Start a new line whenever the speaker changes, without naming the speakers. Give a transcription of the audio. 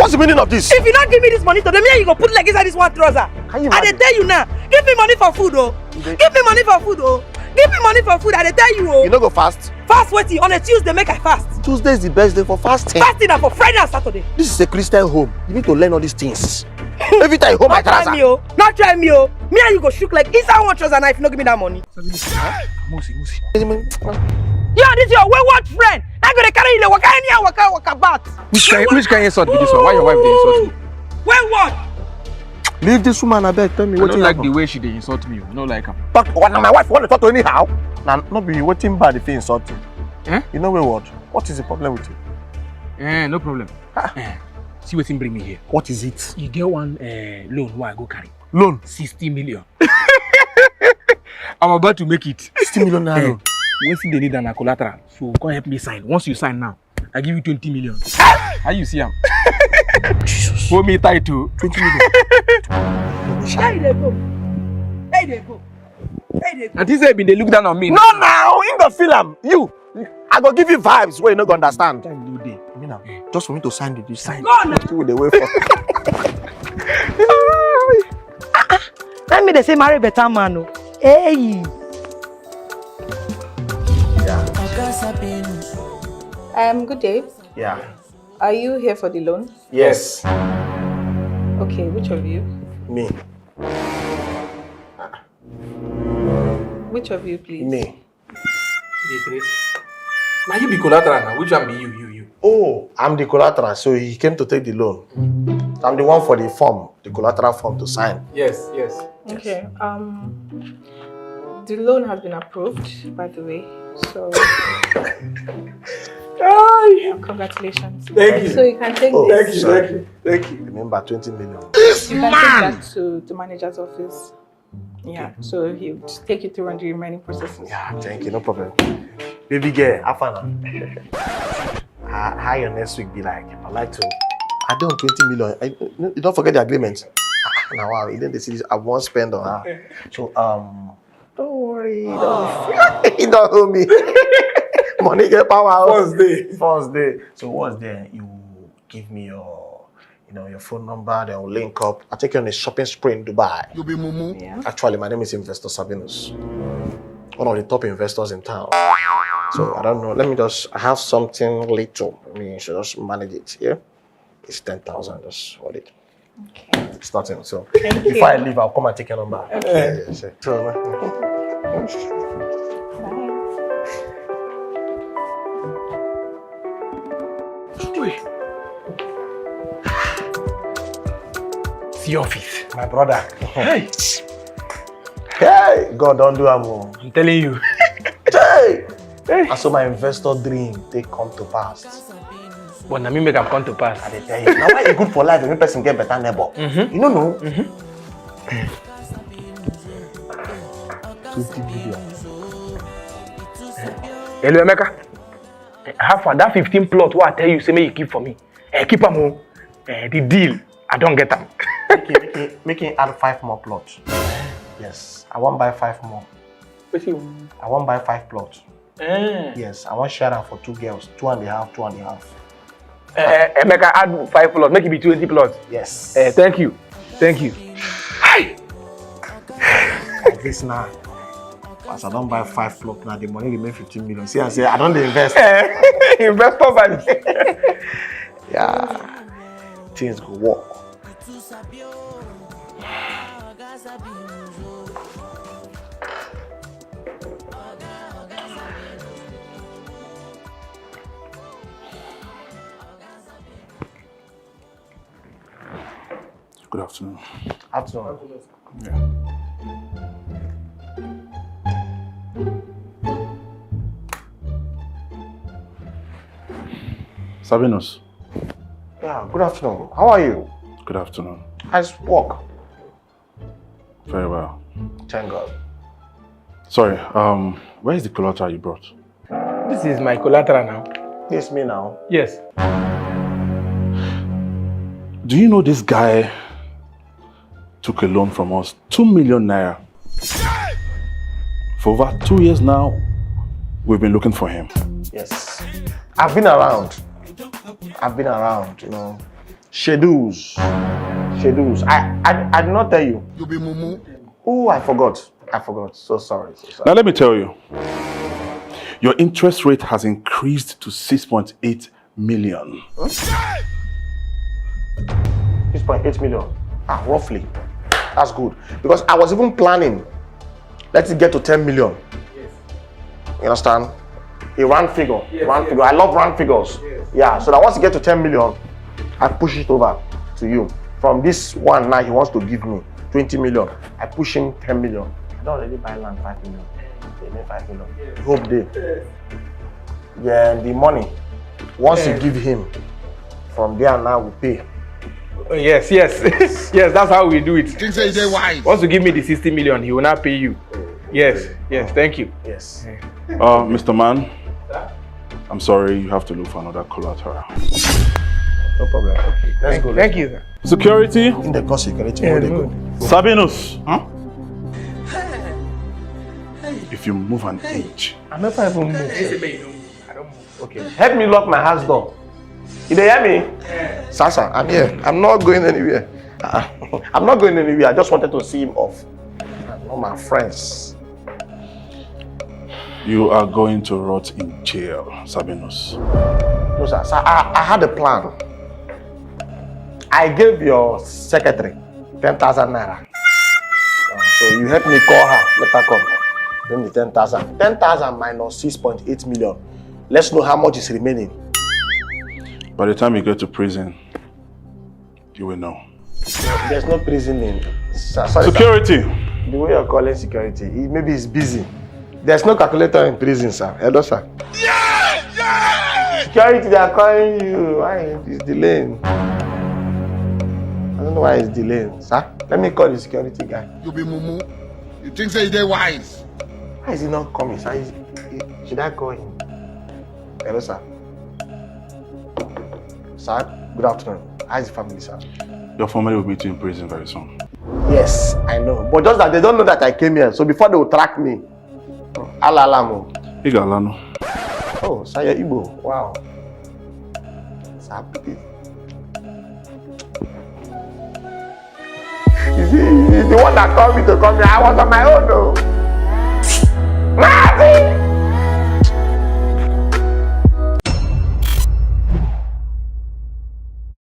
What's the meaning of this?
If you not give me this money today, me you go put like inside this one trouser.
Can you
I dey tell you now. Give me money for food, oh. Give me money for food, oh. Give me money for food. I dey tell you, oh.
You no go fast?
Fast waiting on a Tuesday, make I fast.
Tuesday is the best day for fasting.
Fasting na for Friday and Saturday.
This is a Christian home. You need to learn all these things. Every time you hold my trouser.
Not try me, oh. Me and you go shook like inside one trouser now if you no give me that money.
Musi.
You and this your wayward friend. I'm gonna carry you the waka any and waka back.
Which kind of insult be this one? Why your wife dey insult me?
Wayward.
Leave this woman, I beg. Tell me what
I don't like the way she dey insult me. I don't like her.
But now my wife want to talk to anyhow. Now, not be waiting bad if you insult you. You know what? What is the problem with you?
No problem. See what bring me here.
What is it?
You get one loan where I go carry.
Loan?
60 million. I'm about to make it.
60 million naira.
When they need an collateral, so come help me sign. Once you sign now, I give you 20 million. How you see him?
Jesus.
Hold me tight to
20 million.
Hey, they go. Hey, they go. Hey, they go.
And he said, they look down on me.
No, now in the film, I go give you vibes where you not gonna understand.
Time no day.
Me now, just for me to sign this sign.
Go on now.
With the way for.
Let me they say marry better man, oh. Hey.
Good day.
Yeah.
Are you here for the loan?
Yes.
Okay, which of you?
Me.
Which of you, please?
Me.
Now you be collateral now. Which one be you?
Oh, I'm the collateral, so he came to take the loan. I'm the one for the form, the collateral form to sign.
Yes.
Okay. The loan has been approved, by the way. So, congratulations.
Thank you.
So you can take this.
Thank you.
Remember, 20 million.
You can take that to the manager's office. Yeah. So he'll take you to run the remaining processes.
Yeah, thank you, no problem. Baby girl, have fun. How your next week be like? I like to. I don't 20 million. You don't forget the agreement. Now, wow, you didn't see this. I won't spend on her. So, don't worry. You don't owe me. Money get power. First day. So once there, you give me your phone number. Then we'll link up. I'll take you on a shopping spree in Dubai.
You be mumu.
Yeah.
Actually, my name is Investor Sabinus. One of the top investors in town. So I don't know. Let me I have something little. I mean, you should just manage it. Yeah. It's 10,000. Just hold it.
Okay.
It's nothing. So
Thank
before I leave, I'll come and take your number.
Okay.
Yeah. So,
See office.
my brother.
Hey,
Hey, God don't do am.
I'm telling you.
Hey. And so my investor dream they come to pass.
But now me make am come to pass.
I dey tell you. Now why it good for life when person get better neighbor? You know. 20 million.
Hello, Emeka. How far that 15 plot what I tell you say me you keep for me? Keep am. The deal I don't get am.
Make it add 5 more plots. Yes, I want buy 5 more. I want buy 5 plots. Yes, I want share them for 2 girls, 2.5.
Emeka add 5 plots, make it be 20 plots.
Yes.
Thank you. Hi.
Like this now. As I don't buy 5 plots now, the money remain 15 million. See, I say I don't invest.
Investor value.
Yeah. Things go work.
Good afternoon.
Afternoon.
Yeah. Sabinus.
Yeah, good afternoon. How are you?
Good afternoon.
How's work?
Very well.
Thank God.
Sorry, where is the collateral you brought?
This is my collateral now.
It's me now.
Yes.
Do you know this guy took a loan from us, 2 million naira? For over 2 years now, we've been looking for him.
Yes. I've been around, you know. Schedules. I did not tell you.
You be mumu.
Oh, I forgot. So sorry.
Now let me tell you. Your interest rate has increased to 6.8 million.
6.8 million. Roughly. That's good. Because I was even planning, let it get to 10 million.
Yes.
You understand? A round figure.
Yes,
round
yes.
figure. I love round figures.
Yes.
Yeah, so that once you get to 10 million, I push it over to you. From this one now, he wants to give me 20 million. I push him 10 million. I don't already buy land 5 million. They made 5 million.
Yes.
Hope they.
Yes.
Yeah, the money. Once you
Yes.
give him, from there now we pay.
Oh, yes. Yes, that's how we do it.
Think say they wise.
Once you give me the 60 million, he will not pay you. Yes, thank you.
Yes.
Mr. Man, I'm sorry, you have to look for another collateral.
No problem. Okay. Let's go.
Thank you, sir.
Security,
In the cost security, where they go.
Sabinus. If you move an inch,
I never even move.
I don't move.
Okay. Help me lock my house door. You dey hear me? Sasa, I'm here. I'm not going anywhere. I'm not going anywhere. I just wanted to see him off. All my friends.
you are going to rot in jail, Sabinus.
No, sir. I had a plan. I gave your secretary 10,000 naira. So you help me call her. Let her come. Then the 10,000. 10,000 minus 6.8 million. Let's know how much is remaining.
By the time you get to prison, you will know.
There's no prison in. Sorry,
Security.
sir. The way you're calling security, maybe he's busy. There's no calculator in prison, sir. Hello, sir. Yeah! Security, they are calling you. Why is delaying? I don't know why it's delaying, sir. Let me call the security guy.
You be mumu. You think say they wise.
Why is he not coming, sir? Should I call him? Hello, sir. Sir, good afternoon. How's the family, sir?
Your family will meet you in prison very soon.
Yes, I know. But just that they don't know that I came here. So before they will track me. Alalamo.
Igalano.
Oh, Saya Igbo. Wow. Sir, please. You see, he's the one that called me to come here. I was on my own, though. Martin!